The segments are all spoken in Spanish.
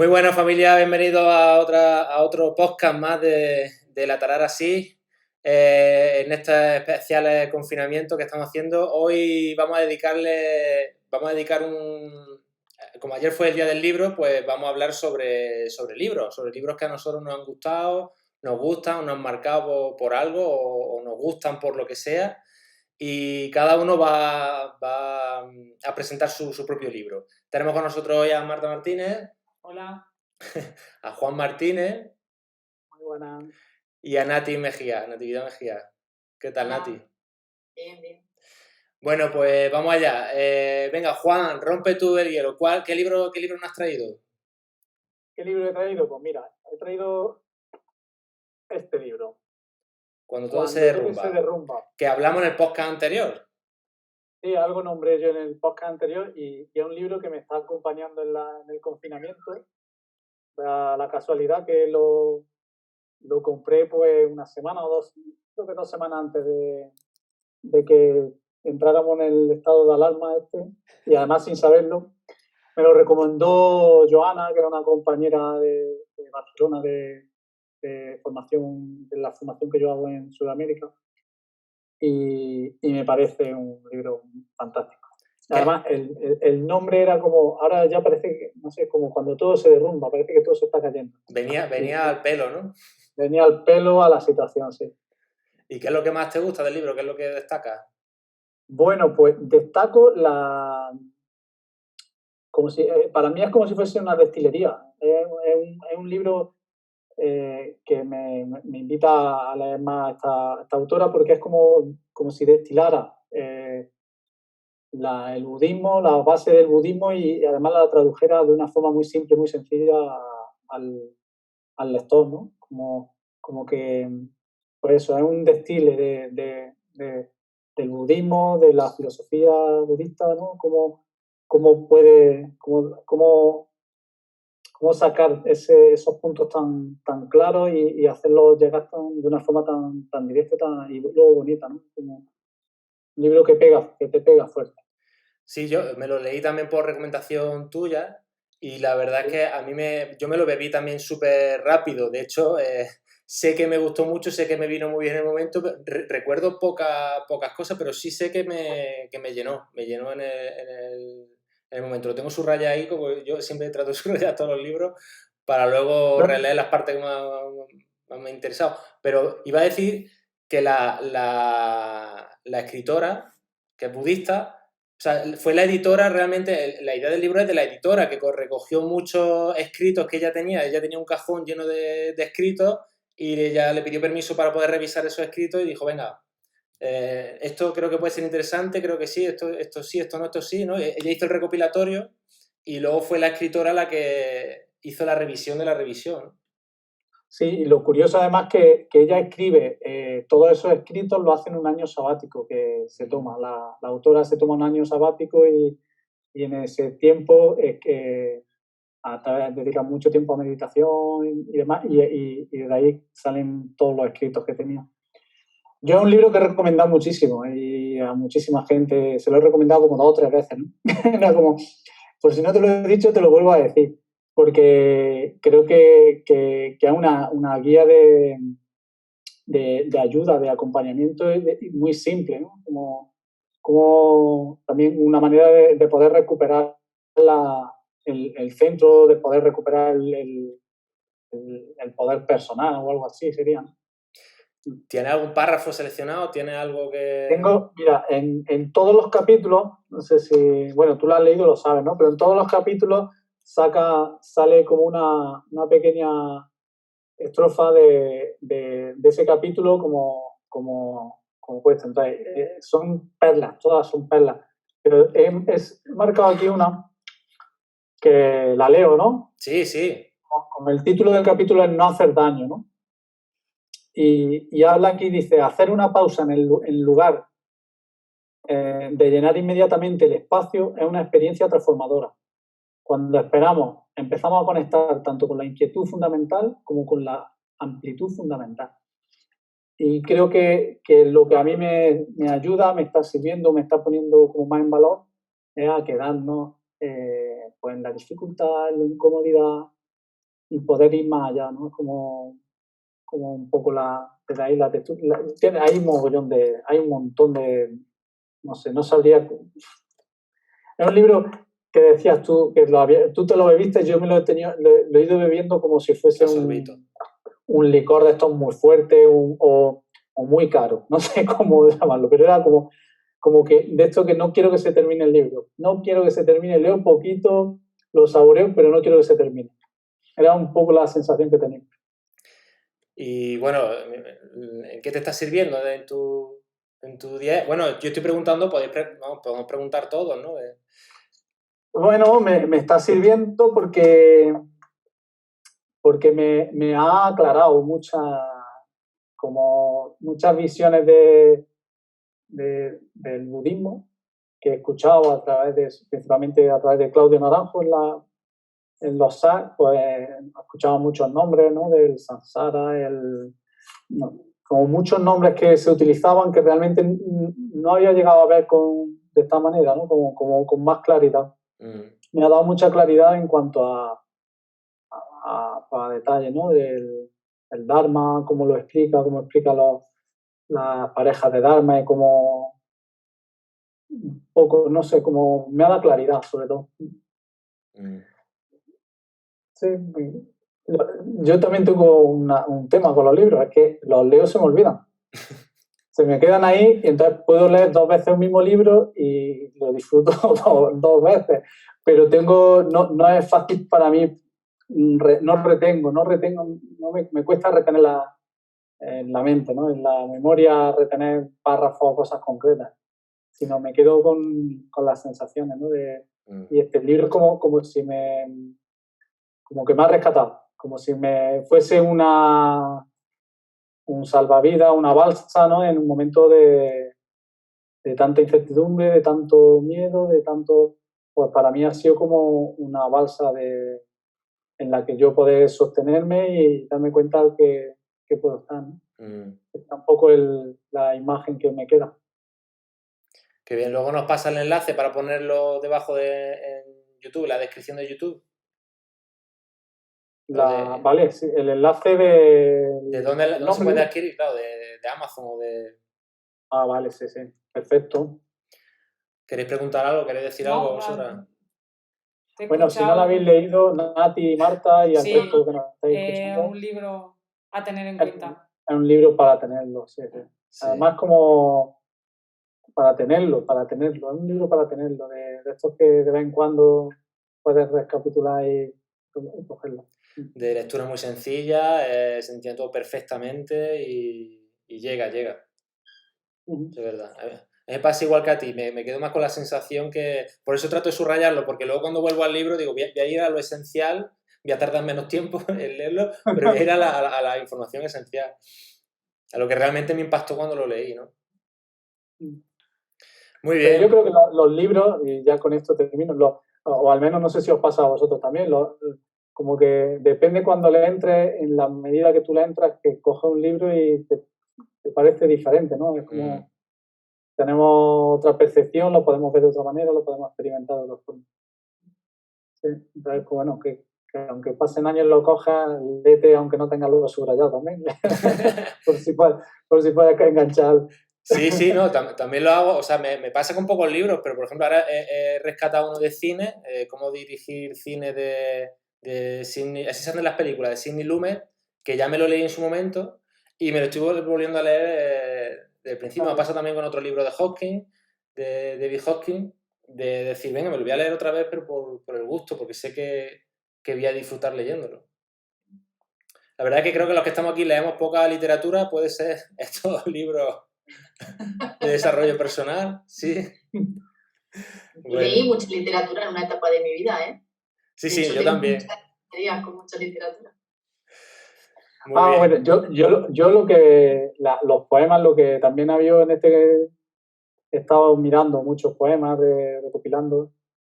Muy buena familia, bienvenidos a otro podcast más de La Tarara Sí. En este especial confinamiento que estamos haciendo, hoy vamos a dedicar como ayer fue el día del libro, pues vamos a hablar sobre libros que a nosotros nos han gustado, nos gustan, nos han marcado por algo o nos gustan por lo que sea. Y cada uno va a presentar su propio libro. Tenemos con nosotros hoy a Marta Martínez. Hola, A Juan Martínez muy buena. y a Natividad Mejía. ¿Qué tal, Hola. Nati? Bien, bien. Bueno, pues vamos allá. Venga, Juan, rompe tú el hielo. ¿Qué libro nos has traído? ¿Qué libro he traído? Pues mira, he traído este libro, Cuando todo se Cuando todo se derrumba. derrumba. Que hablamos en el podcast anterior. Sí, algo nombré yo en el podcast anterior y es un libro que me está acompañando en el confinamiento. Da la casualidad que lo compré pues una semana o dos, creo que 2 semanas antes de que entráramos en el estado de alarma y además sin saberlo. Me lo recomendó Joana, que era una compañera de Barcelona de formación, de la formación que yo hago en Sudamérica, y me parece un libro fantástico. Que Además, el nombre era como, ahora ya parece que, no sé, como cuando todo se derrumba, parece que todo se está cayendo. venía al pelo, ¿no? Venía al pelo a la situación, sí. ¿Y qué es lo que más te gusta del libro? ¿Qué es lo que destaca? Bueno, pues destaco para mí es como si fuese una destilería. Es un libro que me invita a leer más a esta autora porque es como si destilara el budismo, la base del budismo y además la tradujera de una forma muy simple, muy sencilla al, al lector, ¿no? Como que, pues eso, es un destile del budismo, de la filosofía budista, ¿no? Cómo sacar esos puntos tan claros y hacerlos llegar de una forma tan directa y luego bonita, ¿no? Como un libro que te pega fuerte. Sí, yo me lo leí también por recomendación tuya y la verdad es que yo me lo bebí también súper rápido. De hecho, sé que me gustó mucho, sé que me vino muy bien en el momento. Recuerdo pocas cosas, pero sí sé que me llenó en el momento. Lo tengo subrayado ahí, como yo siempre trato de subrayar todos los libros para luego ¿No? releer las partes que más me han interesado. Pero iba a decir que la escritora, que es budista, o sea, fue la editora realmente, la idea del libro es de la editora, que recogió muchos escritos que ella tenía un cajón lleno de escritos y ella le pidió permiso para poder revisar esos escritos y dijo, venga, esto creo que puede ser interesante, creo que sí, esto sí, esto sí, ¿no? Ella hizo el recopilatorio y luego fue la escritora la que hizo la revisión de la revisión. Sí, y lo curioso además que ella escribe, todos esos escritos lo hace en un año sabático que se toma. La autora se toma un año sabático y en ese tiempo es que dedica mucho tiempo a meditación y demás, y de ahí salen todos los escritos que tenía. Yo es un libro que he recomendado muchísimo y a muchísima gente, se lo he recomendado como 2 o 3 veces, ¿no? Era como, por si no te lo he dicho, te lo vuelvo a decir, porque creo que es una guía de ayuda, de acompañamiento muy simple, ¿no? Como también una manera de poder recuperar el centro, de poder recuperar el poder personal o algo así sería, ¿no? ¿Tiene algún párrafo seleccionado? ¿Tiene algo que...? Mira, en todos los capítulos, no sé si, bueno, tú lo has leído, lo sabes, ¿no? Pero en todos los capítulos sale como una pequeña estrofa de ese capítulo como puesta. Entonces, son perlas, todas son perlas. Pero he marcado aquí una que la leo, ¿no? Sí, sí. Como el título del capítulo es No hacer daño, ¿no? Y habla aquí, dice, hacer una pausa en lugar de llenar inmediatamente el espacio es una experiencia transformadora. Cuando esperamos, empezamos a conectar tanto con la inquietud fundamental como con la amplitud fundamental. Y creo que lo que a mí me ayuda, me está sirviendo, me está poniendo como más en valor, es a quedarnos pues en la dificultad, en la incomodidad, poder ir más allá, ¿no? Es como un poco desde ahí la textura. Hay un montón de, no sé, no sabría. Es un libro que decías tú, que tú te lo bebiste, yo me lo he ido bebiendo como si fuese A sorbito. un licor de estos muy fuerte o muy caro, no sé cómo llamarlo, pero era como que de esto que no quiero que se termine el libro, no quiero que se termine, leo un poquito, lo saboreo, pero no quiero que se termine. Era un poco la sensación que tenía. Y bueno, ¿en qué te está sirviendo en tu día? Bueno, yo estoy preguntando, podemos preguntar todos, ¿no? Bueno, me está sirviendo porque me ha aclarado muchas visiones del budismo que he escuchado principalmente a través de Claudio Naranjo en los SAC, pues he escuchado muchos nombres, ¿no? Del samsara, como muchos nombres que se utilizaban que realmente no había llegado a ver de esta manera, ¿no? Como con más claridad. Me ha dado mucha claridad en cuanto a detalle, ¿no? Del Dharma, cómo explica las parejas de Dharma y cómo un poco, no sé, como me ha dado claridad sobre todo. Sí, yo también tengo un tema con los libros, es que los leo y se me olvidan. Se me quedan ahí y entonces puedo leer 2 veces un mismo libro y lo disfruto 2 veces, pero no es fácil para mí, me cuesta retener en la mente, ¿no? En la memoria retener párrafos o cosas concretas, sino me quedo con las sensaciones, ¿no? Y este libro es como que me ha rescatado, como si me fuese un salvavidas, una balsa, ¿no? En un momento de tanta incertidumbre, de tanto miedo, pues para mí ha sido como una balsa en la que yo poder sostenerme y darme cuenta que puedo estar, ¿no? Es tampoco la imagen que me queda. Qué bien, luego nos pasa el enlace para ponerlo debajo en YouTube, la descripción de YouTube. Vale, sí, el enlace de... ¿De dónde se puede adquirir? Claro, de Amazon o de... Ah, vale, sí, perfecto. ¿Queréis preguntar algo? ¿Queréis decir algo vosotras? Bueno, si no lo habéis leído, Nati, Marta y al Sí, resto que nos estáis escuchando. un libro a tener en cuenta. Es un libro para tenerlo, sí. Además, como para tenerlo. Es un libro para tenerlo, de estos que de vez en cuando puedes recapitular y cogerlo. De lectura muy sencilla, se entiende todo perfectamente y llega. Es verdad. A mí me pasa igual que a ti, me quedo más con la sensación que... Por eso trato de subrayarlo, porque luego cuando vuelvo al libro digo, voy a ir a lo esencial, voy a tardar menos tiempo en leerlo, pero voy a ir a la información esencial, a lo que realmente me impactó cuando lo leí, ¿no? Muy bien. Pero yo creo que los libros, y ya con esto termino, o al menos no sé si os pasa a vosotros también, como que depende cuando le entres, en la medida que tú le entras, que coges un libro y te parece diferente, ¿no? Es como tenemos otra percepción, lo podemos ver de otra manera, lo podemos experimentar de otra forma. Sí, entonces, pues bueno, que aunque pasen años lo cojas, léete aunque no tengas luego subrayado también, por si puedes enganchar. Sí, no, también lo hago, o sea, me pasa con pocos libros, pero por ejemplo ahora he rescatado uno de cine, cómo dirigir cine de Sidney, así se hacen las películas, de Sidney Lumet, que ya me lo leí en su momento y me lo estoy volviendo a leer del principio. Me pasa también con otro libro de Hawking, de David Hawking, de decir, venga, me lo voy a leer otra vez, pero por el gusto, porque sé que voy a disfrutar leyéndolo. La verdad es que creo que los que estamos aquí leemos poca literatura, puede ser estos libros de desarrollo personal, sí. Bueno. Leí mucha literatura en una etapa de mi vida, ¿eh? Sí, yo también. Con mucha literatura. Bueno, yo los poemas, lo que también había he estado mirando muchos poemas, recopilando,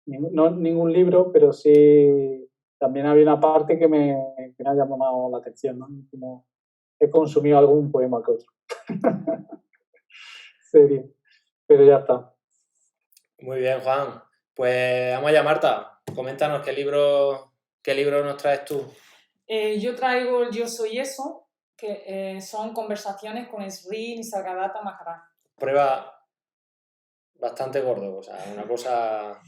no ningún libro, pero sí también había una parte que me ha llamado la atención, ¿no? Como he consumido algún poema que otro. Serio. Pero ya está. Muy bien, Juan. Pues vamos allá, Marta. Coméntanos qué libro nos traes tú. Yo traigo el Yo Soy Eso, que son conversaciones con Sri Nisargadatta Maharaj. Prueba bastante gordo, o sea, una cosa...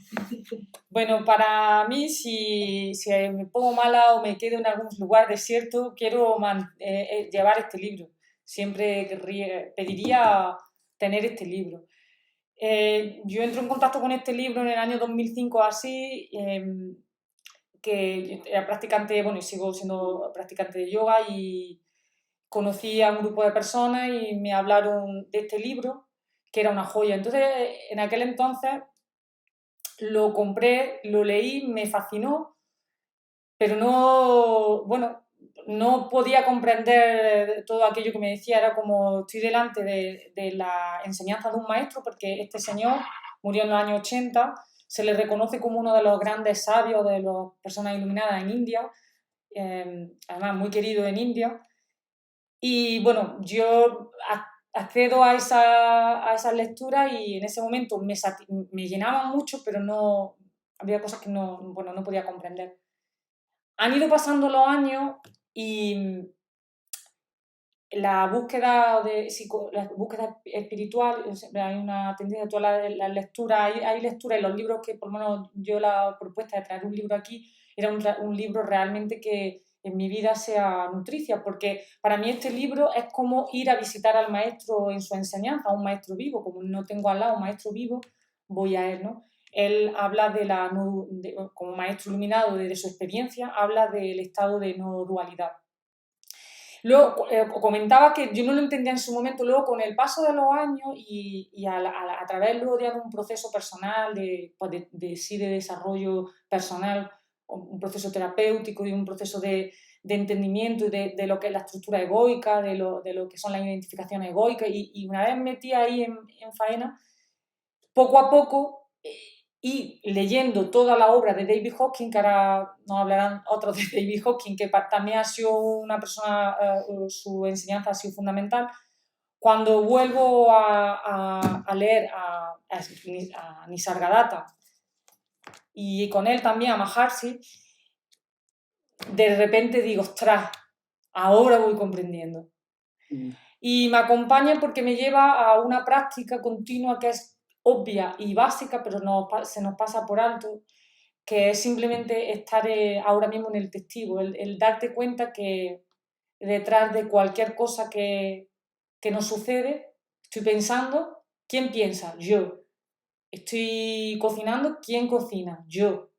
Bueno, para mí, si me pongo mala o me quedo en algún lugar desierto, quiero llevar este libro. Siempre pediría tener este libro. Yo entro en contacto con este libro en el año 2005 así, que era practicante, bueno, y sigo siendo practicante de yoga, y conocí a un grupo de personas y me hablaron de este libro, que era una joya. Entonces, en aquel entonces lo compré, lo leí, me fascinó, pero no podía comprender todo aquello que me decía. Era como estoy delante de la enseñanza de un maestro, porque este señor murió en los años 80, se le reconoce como uno de los grandes sabios, de las personas iluminadas en India, además muy querido en India. Y bueno, yo accedo a esas lecturas y en ese momento me llenaban mucho, pero no había cosas que no podía comprender. Han ido pasando los años y la búsqueda espiritual, hay una tendencia a todas las lecturas, hay lecturas en los libros que, por lo menos yo, la propuesta de traer un libro aquí era un libro realmente que en mi vida sea nutricia, porque para mí este libro es como ir a visitar al maestro en su enseñanza, a un maestro vivo. Como no tengo al lado un maestro vivo, voy a él, ¿no? Él habla como maestro iluminado de su experiencia, habla del estado de no dualidad. Luego, comentaba que yo no lo entendía en su momento. Luego, con el paso de los años y a través luego de un proceso personal, de desarrollo personal, un proceso terapéutico y un proceso de entendimiento de lo que es la estructura egoica, de lo que son las identificaciones egoicas, y una vez metí ahí en faena, poco a poco, y leyendo toda la obra de David Hawkins, que ahora nos hablarán otros de David Hawkins, que también ha sido una persona, su enseñanza ha sido fundamental. Cuando vuelvo a leer a Nisargadatta y con él también a Maharishi, de repente digo, ostras, ahora voy comprendiendo. Y me acompaña porque me lleva a una práctica continua que es obvia y básica, pero se nos pasa por alto, que es simplemente estar ahora mismo en el testigo, el darte cuenta que detrás de cualquier cosa que nos sucede, estoy pensando, ¿quién piensa? Yo. Estoy cocinando, ¿quién cocina? Yo.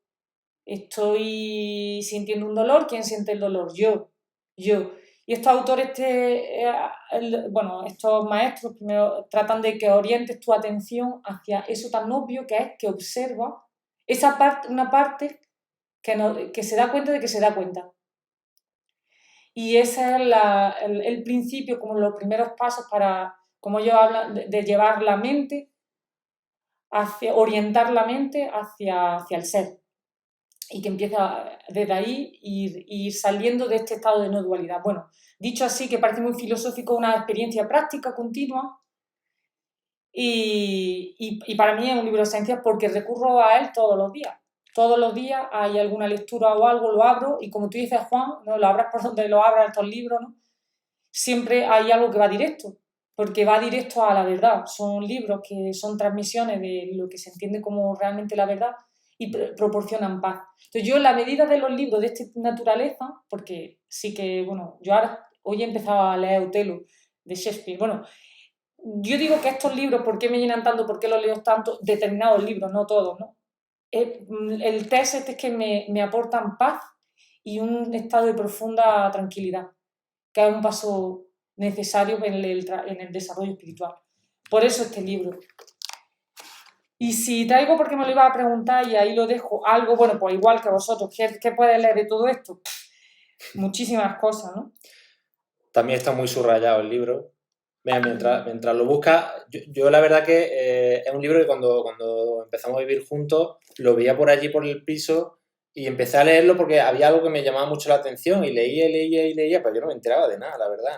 Estoy sintiendo un dolor, ¿quién siente el dolor? Yo. Y estos autores, estos maestros primero tratan de que orientes tu atención hacia eso tan obvio que es que observa esa parte, una parte que se da cuenta de que se da cuenta. Y ese es el principio, como los primeros pasos para, como ellos hablan, de llevar la mente, orientar la mente hacia el ser. Y que empieza desde ahí ir saliendo de este estado de no dualidad. Bueno, dicho así, que parece muy filosófico, una experiencia práctica continua, y para mí es un libro de esencias porque recurro a él todos los días. Todos los días hay alguna lectura o algo, lo abro, y como tú dices, Juan, ¿no? Lo abras por donde lo abras estos libros, ¿no? Siempre hay algo que va directo, porque va directo a la verdad. Son libros que son transmisiones de lo que se entiende como realmente la verdad, y proporcionan paz. Entonces yo, en la medida de los libros de esta naturaleza, porque sí que, bueno, yo hoy he empezado a leer Otelo de Shakespeare. Bueno, yo digo que estos libros, ¿por qué me llenan tanto? ¿Por qué los leo tanto? Determinados libros, no todos, ¿no? El test es que me aportan paz y un estado de profunda tranquilidad, que es un paso necesario en el desarrollo espiritual. Por eso este libro. Y si traigo, porque me lo iba a preguntar y ahí lo dejo, algo, bueno, pues igual que vosotros, ¿qué puedes leer de todo esto? Muchísimas cosas, ¿no? También está muy subrayado el libro. Mira, mientras lo buscas, yo la verdad que es un libro que cuando empezamos a vivir juntos, lo veía por allí, por el piso, y empecé a leerlo porque había algo que me llamaba mucho la atención, y leía, pero yo no me enteraba de nada, la verdad,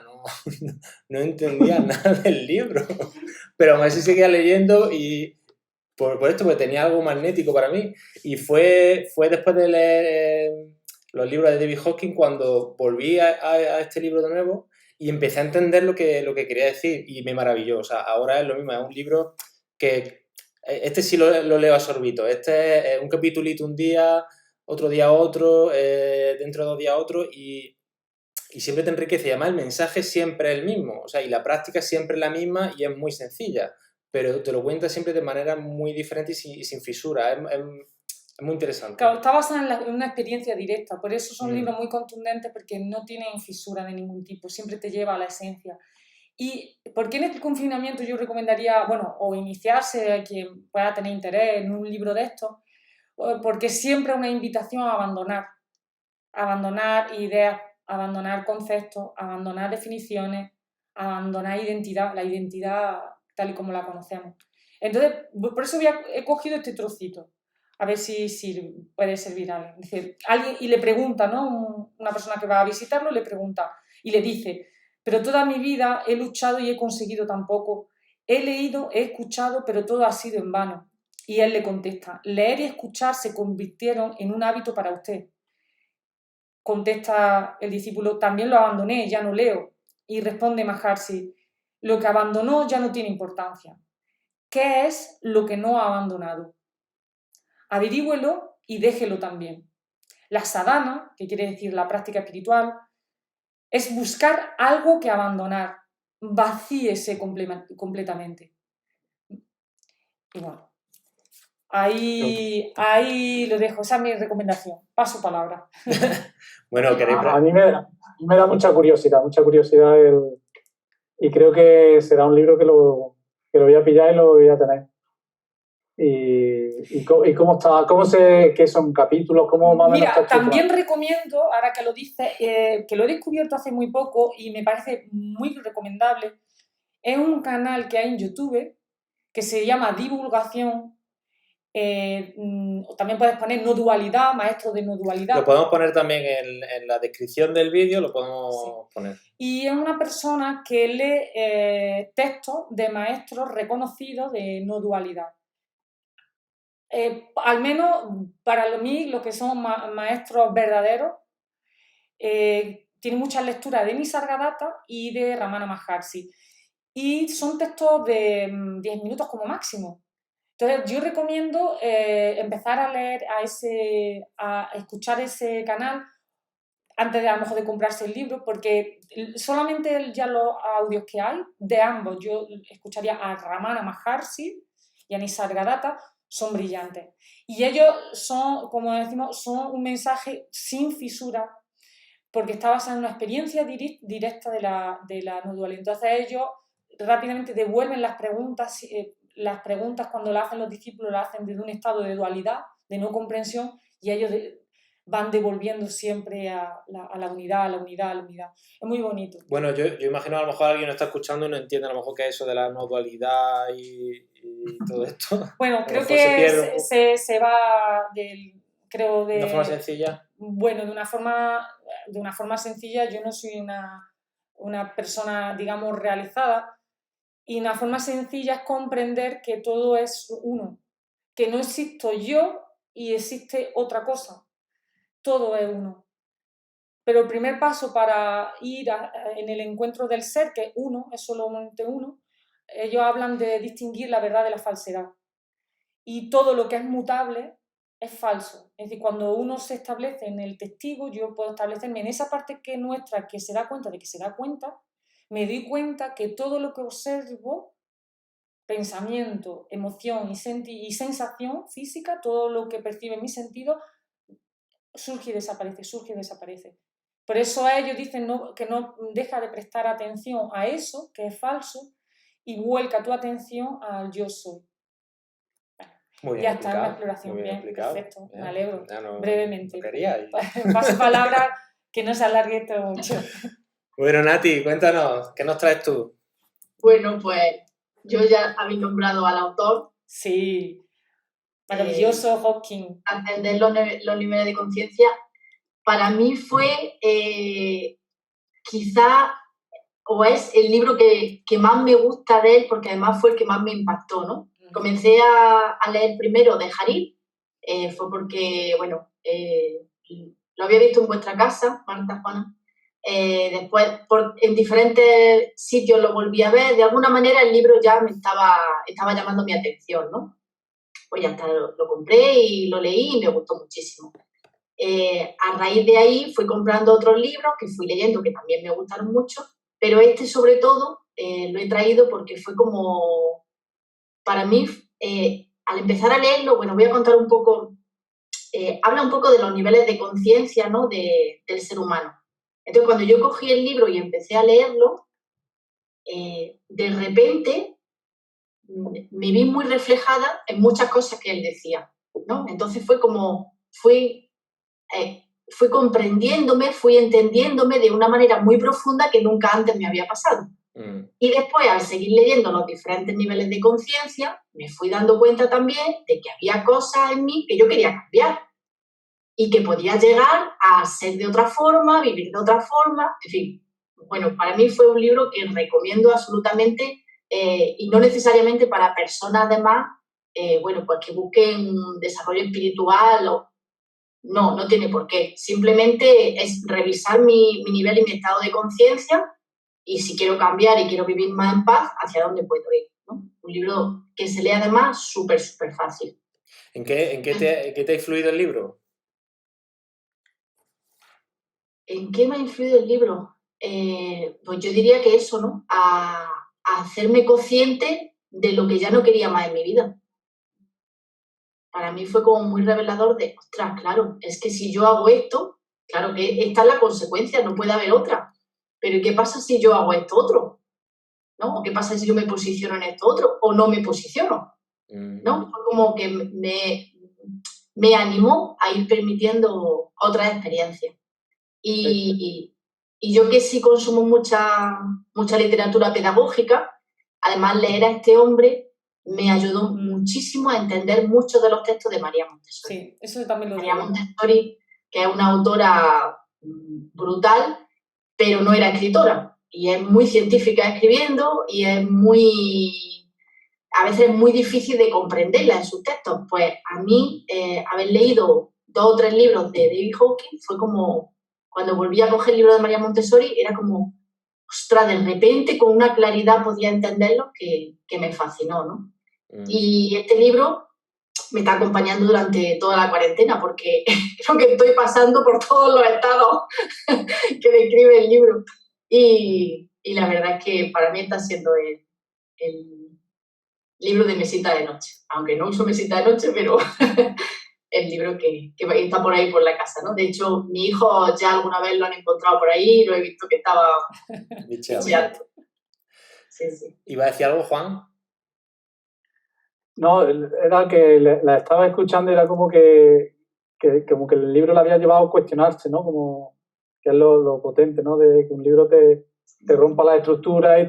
no entendía nada del libro. Pero aún así seguía leyendo, y por esto, porque tenía algo magnético para mí. Y fue después de leer los libros de David Hawkins cuando volví a este libro de nuevo y empecé a entender lo que quería decir y me maravilló. O sea, ahora es lo mismo, es un libro que... Este sí lo leo a sorbito. Este es un capitulito un día, otro día otro, dentro de 2 días otro y siempre te enriquece. Y además el mensaje siempre es el mismo. O sea, y la práctica siempre es la misma y es muy sencilla. Pero te lo cuenta siempre de manera muy diferente y sin fisura. Es muy interesante. Claro, está basada en una experiencia directa, por eso son libros muy contundentes porque no tienen fisura de ningún tipo, siempre te lleva a la esencia. ¿Y por qué en este confinamiento yo recomendaría, bueno, o iniciarse a quien pueda tener interés en un libro de estos? Porque siempre es una invitación a abandonar ideas, abandonar conceptos, abandonar definiciones, abandonar identidad, la identidad tal y como la conocemos. Entonces, por eso he cogido este trocito, a ver si puede servir a alguien. Dice, alguien y le pregunta, ¿no? Una persona que va a visitarlo le pregunta y le dice, pero toda mi vida he luchado y he conseguido tan poco. He leído, he escuchado, pero todo ha sido en vano. Y él le contesta, leer y escuchar se convirtieron en un hábito para usted. Contesta el discípulo, también lo abandoné, ya no leo. Y responde Maharishi, lo que abandonó ya no tiene importancia. ¿Qué es lo que no ha abandonado? Averígüelo y déjelo también. La sadhana, que quiere decir la práctica espiritual, es buscar algo que abandonar. Vacíese completamente. Y bueno, ahí lo dejo. Esa es mi recomendación. Paso palabra. Bueno, queréis... A mí me da mucha curiosidad y creo que será un libro que lo voy a pillar y lo voy a tener. ¿Y cómo está? ¿Cómo sé que son capítulos? ¿Cómo más o menos Mira, también recomiendo, ahora que lo dices, que lo he descubierto hace muy poco y me parece muy recomendable, es un canal que hay en YouTube que se llama Divulgación. También puedes poner no dualidad, maestro de no dualidad. Lo podemos poner también en la descripción del vídeo, lo podemos poner. Y es una persona que lee textos de maestros reconocidos de no dualidad. Al menos para mí, los que son maestros verdaderos, tiene muchas lecturas de Nisargadatta y de Ramana Maharshi. Y son textos de 10 minutos como máximo. Entonces, yo recomiendo empezar a leer a escuchar ese canal antes de a lo mejor de comprarse el libro, porque solamente ya los audios que hay de ambos, yo escucharía a Ramana Maharshi y a Nisargadatta, son brillantes. Y ellos son, como decimos, son un mensaje sin fisura, porque está basado en una experiencia directa de la no dualidad. Entonces ellos rápidamente devuelven las preguntas cuando las hacen los discípulos, las hacen desde un estado de dualidad, de no comprensión, y ellos van devolviendo siempre a la unidad, a la unidad, a la unidad. Es muy bonito. Bueno, yo imagino a lo mejor alguien no está escuchando y no entiende a lo mejor qué es eso de la no dualidad y todo esto. Bueno, creo que se va de una forma sencilla. Bueno, de una forma sencilla. Yo no soy una persona, digamos, realizada, y una forma sencilla es comprender que todo es uno, que no existo yo y existe otra cosa, todo es uno. Pero el primer paso para ir en el encuentro del ser, que es uno, es solamente uno, ellos hablan de distinguir la verdad de la falsedad. Y todo lo que es mutable es falso. Es decir, cuando uno se establece en el testigo, yo puedo establecerme en esa parte que es nuestra, que se da cuenta de que se da cuenta, me doy cuenta que todo lo que observo, pensamiento, emoción y sensación física, todo lo que percibe mi sentido, surge y desaparece. Por eso ellos dicen que no deja de prestar atención a eso, que es falso, y vuelca tu atención al yo soy. Muy bien ya explicado, está en la exploración. muy bien explicado. Perfecto, Bien, me alegro. no, brevemente. No quería. Paso palabra, que no se alargue esto mucho. Bueno, Nati, cuéntanos, ¿qué nos traes tú? Bueno, pues yo ya habéis nombrado al autor. Sí, maravilloso Hawkins. Atender los niveles de conciencia. Para mí fue quizá, o es el libro que más me gusta de él, porque además fue el que más me impactó, ¿no? Comencé a leer primero de Hariri, fue porque, bueno, lo había visto en vuestra casa, Marta, Juana. Después, en diferentes sitios lo volví a ver. De alguna manera el libro ya me estaba llamando mi atención, ¿no? Pues ya está, lo compré y lo leí y me gustó muchísimo. A raíz de ahí fui comprando otros libros que fui leyendo que también me gustaron mucho, pero este sobre todo lo he traído porque fue como, para mí, al empezar a leerlo, bueno, voy a contar un poco, habla un poco de los niveles de conciencia, ¿no? del ser humano. Entonces, cuando yo cogí el libro y empecé a leerlo, de repente me vi muy reflejada en muchas cosas que él decía, ¿no? Entonces fue como, fui comprendiéndome, fui entendiéndome de una manera muy profunda que nunca antes me había pasado. Y después, al seguir leyendo los diferentes niveles de conciencia, me fui dando cuenta también de que había cosas en mí que yo quería cambiar y que podía llegar a ser de otra forma, vivir de otra forma, en fin. Bueno, para mí fue un libro que recomiendo absolutamente y no necesariamente para personas, además, bueno, pues que busquen desarrollo espiritual o no tiene por qué. Simplemente es revisar mi nivel y mi estado de conciencia y si quiero cambiar y quiero vivir más en paz, hacia dónde puedo ir, ¿no? Un libro que se lee además súper fácil. ¿En qué te ha influido el libro? ¿En qué me ha influido el libro? Pues yo diría que eso, ¿no? A hacerme consciente de lo que ya no quería más en mi vida. Para mí fue como muy revelador de, ostras, claro, es que si yo hago esto, claro que esta es la consecuencia, no puede haber otra. Pero ¿qué pasa si yo hago esto otro? ¿No? ¿O qué pasa si yo me posiciono en esto otro? ¿O no me posiciono? ¿No? Fue como que me animó a ir permitiendo otras experiencias. Y yo que sí consumo mucha literatura pedagógica, además leer a este hombre me ayudó muchísimo a entender muchos de los textos de María Montessori. Sí, eso también lo María digo. Montessori, que es una autora brutal, pero no era escritora. Y es muy científica escribiendo y a veces es muy difícil de comprenderla en sus textos. Pues a mí, haber leído 2 o 3 libros de David Hawkins fue como, cuando volví a coger el libro de María Montessori, era como, ostras, de repente con una claridad podía entenderlo que me fascinó, ¿no? Y este libro me está acompañando durante toda la cuarentena porque creo que estoy pasando por todos los estados que describe el libro. Y la verdad es que para mí está siendo el libro de mesita de noche. Aunque no uso mesita de noche, pero el libro que está por ahí por la casa, ¿no? De hecho, mi hijo ya alguna vez lo han encontrado por ahí, lo he visto que estaba bicheando. Sí, sí. ¿Iba a decir algo, Juan? No, era que la estaba escuchando y era como que el libro la había llevado a cuestionarse, ¿no? Como que es lo potente, ¿no? De que un libro te rompa la estructura y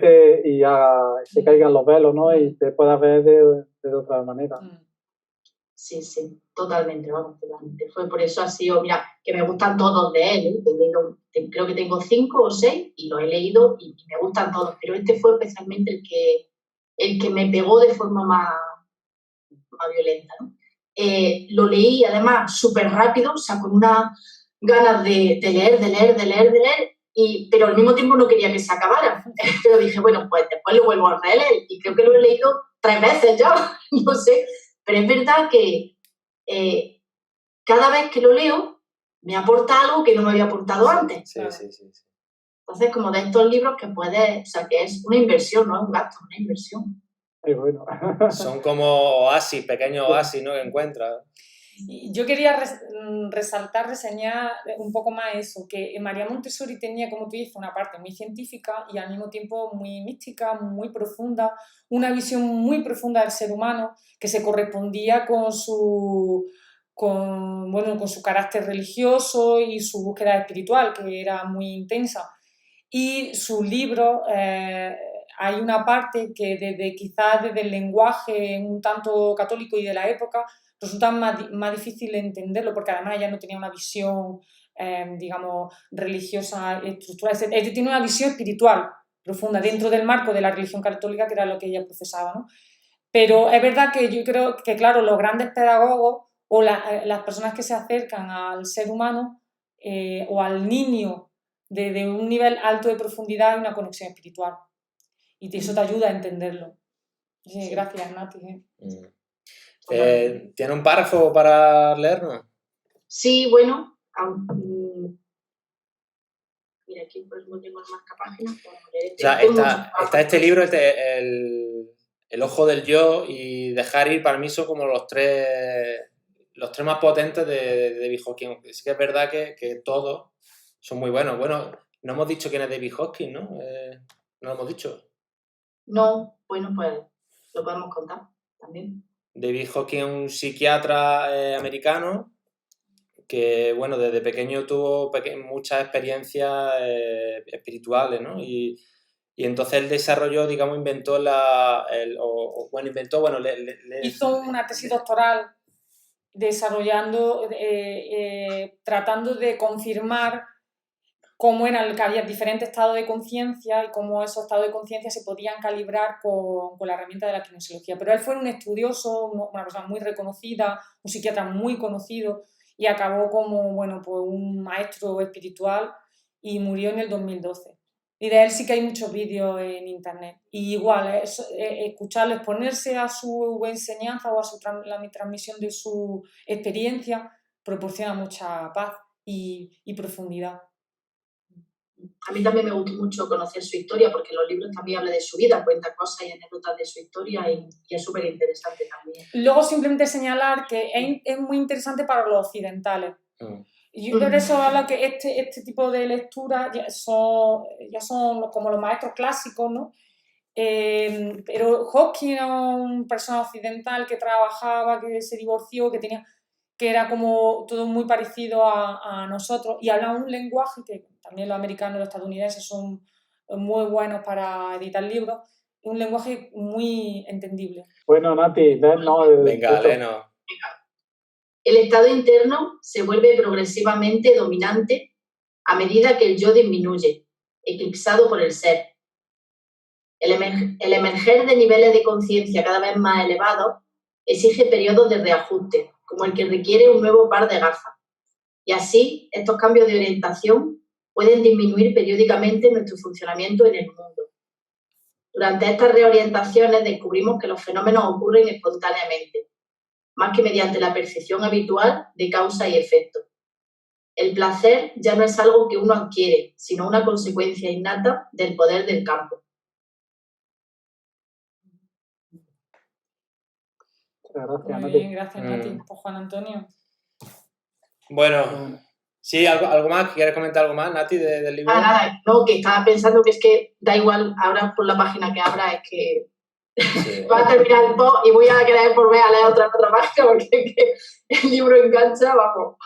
se caigan los velos, ¿no? Y te puedas ver de otra manera. Sí, sí, totalmente, vamos, totalmente. Fue por eso ha sido, mira, que me gustan todos de él, ¿eh? Creo que tengo 5 o 6 y los he leído y me gustan todos, pero este fue especialmente el que me pegó de forma más violenta, ¿no? Lo leí además súper rápido, o sea, con una ganas de leer, pero al mismo tiempo no quería que se acabara. Pero dije, bueno, pues después lo vuelvo a releer y creo que lo he leído 3 veces ya, no sé. Pero es verdad que cada vez que lo leo me aporta algo que no me había aportado antes. Sí. Entonces, como de estos libros que puedes, o sea, que es una inversión, no es un gasto, una inversión. Bueno. Son como oasis, pequeños oasis, ¿no? Que encuentras. Yo quería reseñar un poco más eso, que María Montessori tenía, como tú dices, una parte muy científica y al mismo tiempo muy mística, muy profunda, una visión muy profunda del ser humano que se correspondía con su carácter religioso y su búsqueda espiritual, que era muy intensa. Y sus libros, hay una parte que quizás desde el lenguaje un tanto católico y de la época resulta más difícil entenderlo, porque además ella no tenía una visión, digamos, religiosa estructural. Ella tiene una visión espiritual profunda dentro del marco de la religión católica, que era lo que ella profesaba, ¿no? Pero es verdad que yo creo que, claro, los grandes pedagogos o las personas que se acercan al ser humano o al niño de un nivel alto de profundidad y una conexión espiritual. Y eso te ayuda a entenderlo. Sí, Sí. gracias, Nati. ¿Tiene un párrafo para leernos? Sí, bueno, mira, aquí pues no tengo más páginas. O sea, está este libro, el ojo del yo y dejar ir, para mí son como los tres más potentes de David Hawking. Sí que es verdad que todos son muy buenos. Bueno, no hemos dicho quién es David Hawking, ¿no? No lo hemos dicho. No, bueno, pues lo podemos contar también. David Hawking es un psiquiatra americano que, bueno, desde pequeño tuvo muchas experiencias espirituales, ¿no? Y entonces él desarrolló, digamos, hizo una tesis doctoral desarrollando, tratando de confirmar cómo era que había diferentes estados de conciencia y cómo esos estados de conciencia se podían calibrar con la herramienta de la kinesiología. Pero él fue un estudioso, una persona muy reconocida, un psiquiatra muy conocido y acabó como, bueno, pues un maestro espiritual y murió en el 2012. Y de él sí que hay muchos vídeos en internet. Y igual, escucharlo, exponerse a su enseñanza o a la transmisión de su experiencia proporciona mucha paz y profundidad. A mí también me gustó mucho conocer su historia, porque los libros también hablan de su vida, cuenta cosas y anécdotas de su historia y es súper interesante también. Luego simplemente señalar que es muy interesante para los occidentales. Y yo por eso hablo que este tipo de lecturas ya son como los maestros clásicos, ¿no? Pero Hawking era una persona occidental que trabajaba, que se divorció, que era como todo muy parecido a nosotros y hablaba un lenguaje que también los americanos y los estadounidenses son muy buenos para editar libros, un lenguaje muy entendible. Bueno, Nati, Venga, léenos. El estado interno se vuelve progresivamente dominante a medida que el yo disminuye, eclipsado por el ser. El emerger de niveles de conciencia cada vez más elevados exige periodos de reajuste, como el que requiere un nuevo par de gafas. Y así, estos cambios de orientación pueden disminuir periódicamente nuestro funcionamiento en el mundo. Durante estas reorientaciones descubrimos que los fenómenos ocurren espontáneamente, más que mediante la percepción habitual de causa y efecto. El placer ya no es algo que uno adquiere, sino una consecuencia innata del poder del campo. Gracias, Muy bien, gracias, Nati. Pues Juan Antonio. Bueno, sí, ¿algo más? ¿Quieres comentar algo más, Nati, del libro? Nada, no, que estaba pensando que es que da igual, ahora por la página que abra, es que sí. Va a terminar el post y voy a querer volver a leer otra página porque es que el libro engancha, vamos.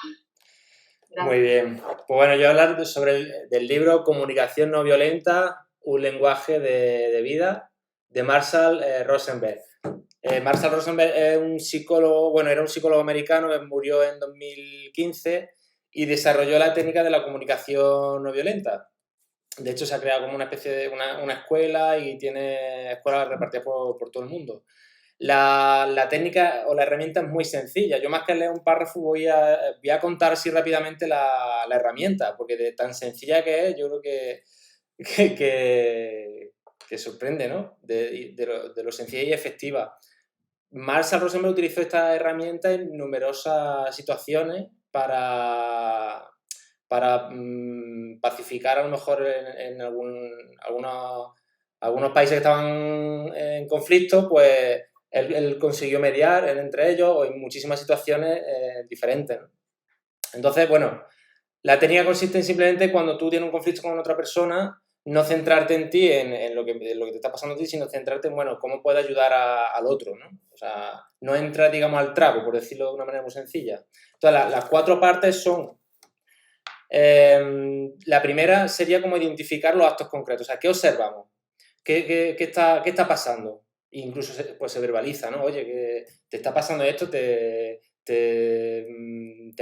Muy bien. Pues bueno, yo voy a hablar del libro Comunicación no violenta, un lenguaje de vida, de Marshall Rosenberg. Marshall Rosenberg es un psicólogo, bueno, era un psicólogo americano que murió en 2015 y desarrolló la técnica de la comunicación no violenta. De hecho, se ha creado como una especie de una escuela y tiene escuelas repartidas por todo el mundo. La técnica o la herramienta es muy sencilla. Yo más que leer un párrafo voy a contar así rápidamente la herramienta, porque de tan sencilla que es, yo creo que sorprende, ¿no? De lo sencilla y efectiva. Marshall Rosenberg utilizó esta herramienta en numerosas situaciones para pacificar a lo mejor en algunos países que estaban en conflicto, pues él consiguió mediar entre ellos o en muchísimas situaciones diferentes, ¿no? Entonces, bueno, la técnica consiste en simplemente cuando tú tienes un conflicto con otra persona, no centrarte en ti, en lo que te está pasando a ti, sino centrarte en, bueno, cómo puede ayudar al otro, ¿no? O sea, no entrar, digamos, al trapo, por decirlo de una manera muy sencilla. Entonces, las 4 partes son... la primera sería como identificar los actos concretos. O sea, ¿qué observamos? ¿Qué está pasando? Incluso se verbaliza, ¿no? Oye, que te está pasando esto, te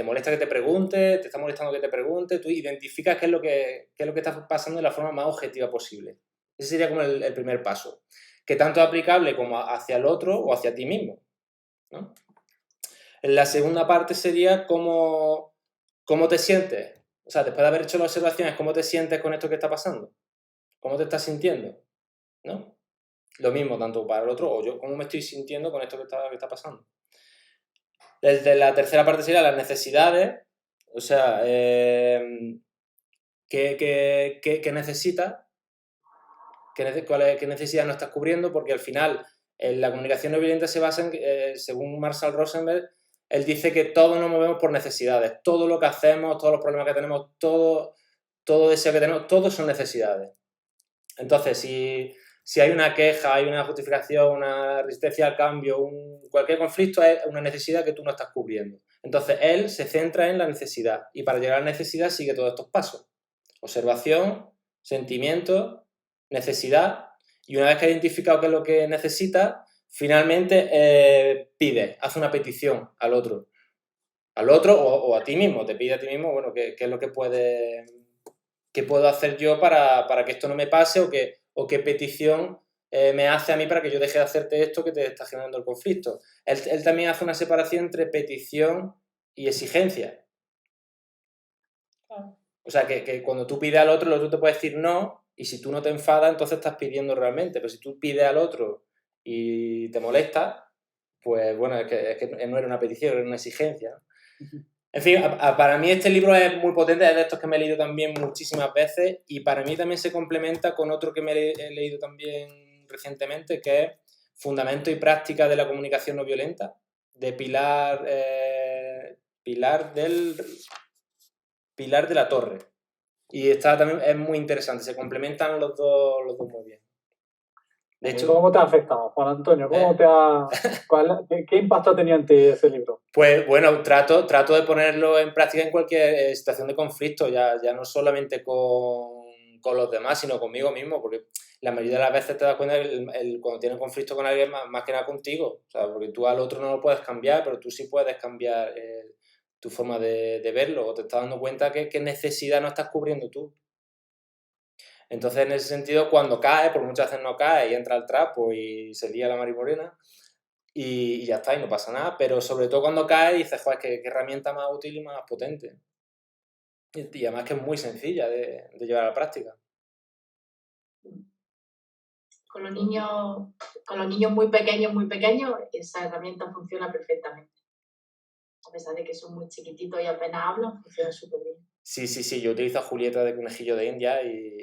molesta que te pregunte, te está molestando que te pregunte, tú identificas qué es lo que está pasando de la forma más objetiva posible. Ese sería como el primer paso, que tanto es aplicable como hacia el otro o hacia ti mismo, ¿no? La segunda parte sería cómo te sientes. O sea, después de haber hecho las observaciones, ¿cómo te sientes con esto que está pasando? ¿Cómo te estás sintiendo? ¿No? Lo mismo tanto para el otro o yo, ¿cómo me estoy sintiendo con esto que está pasando? Desde la tercera parte sería las necesidades, o sea, ¿qué necesitas? ¿Qué necesidad no estás cubriendo? Porque al final la comunicación no violenta se basa en, según Marshall Rosenberg, él dice que todos nos movemos por necesidades. Todo lo que hacemos, todos los problemas que tenemos, todo deseo que tenemos, todos son necesidades. Entonces, si hay una queja, hay una justificación, una resistencia al cambio, cualquier conflicto es una necesidad que tú no estás cubriendo. Entonces, él se centra en la necesidad y para llegar a la necesidad sigue todos estos pasos. Observación, sentimiento, necesidad, y una vez que ha identificado qué es lo que necesita, finalmente pide, hace una petición al otro o a ti mismo, te pide a ti mismo, bueno, qué es lo que qué puedo hacer yo para que esto no me pase o qué petición me hace a mí para que yo deje de hacerte esto que te está generando el conflicto. Él también hace una separación entre petición y exigencia. Claro. O sea, que cuando tú pides al otro, el otro te puede decir no, y si tú no te enfadas, entonces estás pidiendo realmente. Pero si tú pides al otro y te molesta, pues bueno, es que no era una petición, era una exigencia. En fin, para mí este libro es muy potente, es de estos que me he leído también muchísimas veces y para mí también se complementa con otro que me he leído también recientemente, que es Fundamento y Práctica de la Comunicación No Violenta, de Pilar de la Torre. Y está también, es muy interesante, se complementan los dos muy bien. De hecho, ¿cómo te ha afectado, Juan Antonio? ¿Qué impacto ha tenido en ti ese libro? Pues bueno, trato de ponerlo en práctica en cualquier situación de conflicto, ya no solamente con los demás, sino conmigo mismo, porque la mayoría de las veces te das cuenta que cuando tienes conflicto con alguien, más que nada contigo, o sea, porque tú al otro no lo puedes cambiar, pero tú sí puedes cambiar tu forma de verlo, o te estás dando cuenta que necesidad no estás cubriendo tú. Entonces, en ese sentido, cuando cae, porque muchas veces no cae y entra al trapo y se lía la marimorena, y ya está, y no pasa nada, pero sobre todo cuando cae dices, joder, qué herramienta más útil y más potente. Y además que es muy sencilla de llevar a la práctica. Con los niños muy pequeños, esa herramienta funciona perfectamente. A pesar de que son muy chiquititos y apenas hablan, funciona súper bien. Sí, yo utilizo a Julieta de conejillo de India y...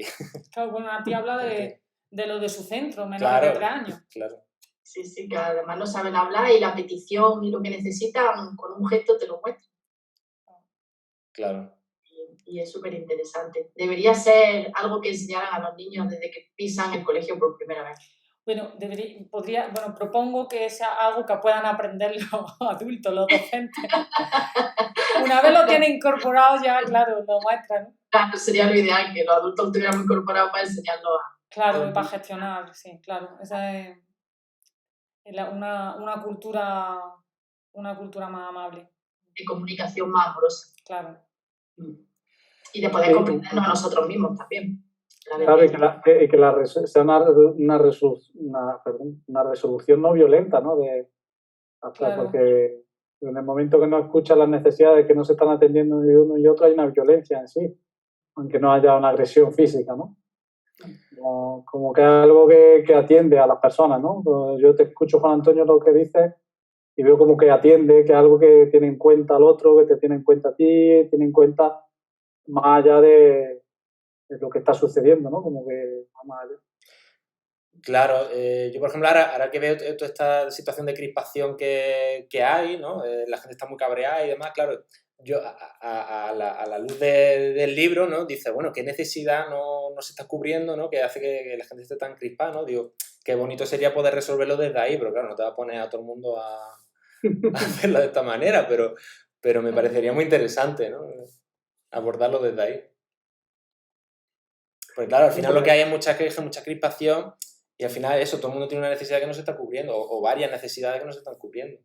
Claro, bueno, a ti habla de lo de su centro, menores Claro, de 3 años. Claro. Sí, que además no saben hablar y la petición y lo que necesitan, con un gesto te lo muestran. Claro. Y es súper interesante. Debería ser algo que enseñaran a los niños desde que pisan el colegio por primera vez. Bueno, propongo que sea algo que puedan aprender los adultos, los docentes. Una vez lo tienen incorporado ya, claro, lo muestran, ¿no? Claro, sería lo ideal que los adultos lo tuviéramos incorporado para enseñarlo a... Claro, para gestionar, sí, claro. Esa es una cultura más amable. De comunicación más amorosa. Claro. Y de poder comprendernos a nosotros mismos también. Claro, y que sea una resolución no violenta, ¿no? Claro. Porque en el momento que no escuchas las necesidades que no se están atendiendo ni uno y otro, hay una violencia en sí, aunque no haya una agresión física, ¿no? Como que es algo que atiende a las personas, ¿no? Yo te escucho, Juan Antonio, lo que dices y veo como que atiende, que es algo que tiene en cuenta al otro, que te tiene en cuenta a ti, tiene en cuenta más allá de lo que está sucediendo, ¿no? Como que va más allá. Claro, yo por ejemplo ahora que veo toda esta situación de crispación que hay, ¿no? La gente está muy cabreada y demás, claro, yo a la luz del libro, ¿no? Dice, bueno, ¿qué necesidad no se está cubriendo, ¿no? Que hace que la gente esté tan crispada, ¿no? Digo, qué bonito sería poder resolverlo desde ahí, pero claro, no te va a poner a todo el mundo a hacerlo de esta manera, pero me parecería muy interesante, ¿no? Abordarlo desde ahí. Pues claro, al final lo que hay es mucha queja, mucha crispación y al final eso, todo el mundo tiene una necesidad que no se está cubriendo o varias necesidades que no se están cubriendo.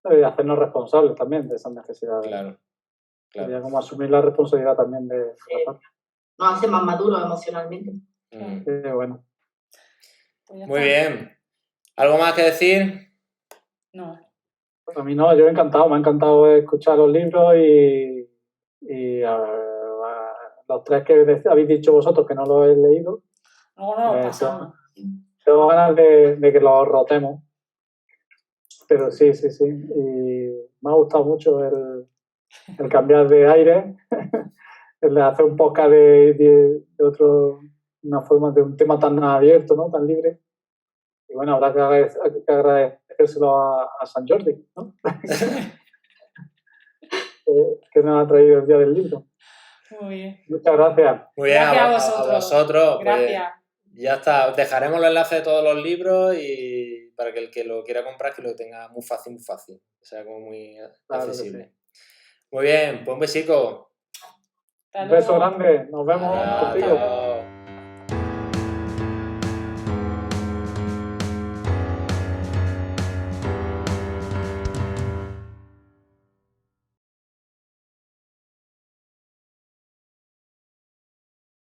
Y hacernos responsables también de esas necesidades. Claro. Sería como asumir la responsabilidad también de la parte. Nos hace más maduros emocionalmente. Bueno. Pues muy bien. ¿Algo más que decir? No. A mí no, yo me ha encantado escuchar los libros y Y los 3 que habéis dicho vosotros que no los he leído, Luego no lo pasamos. tengo ganas de que los rotemos. Pero sí. Y me ha gustado mucho el cambiar de aire, el de hacer un podcast de una forma de un tema tan abierto, ¿no? Tan libre. Y bueno, habrá que agradecérselo a San Jordi, ¿no? que nos ha traído el día del libro. Muy bien. Muchas gracias. Muy bien, Gracias a vosotros. Gracias. Pues, ya está. Os dejaremos los enlaces de todos los libros y para que el que lo quiera comprar que lo tenga muy fácil. O sea, como muy accesible. Sí. Muy bien, pues un besico. Un beso grande. Nos vemos. Adiós.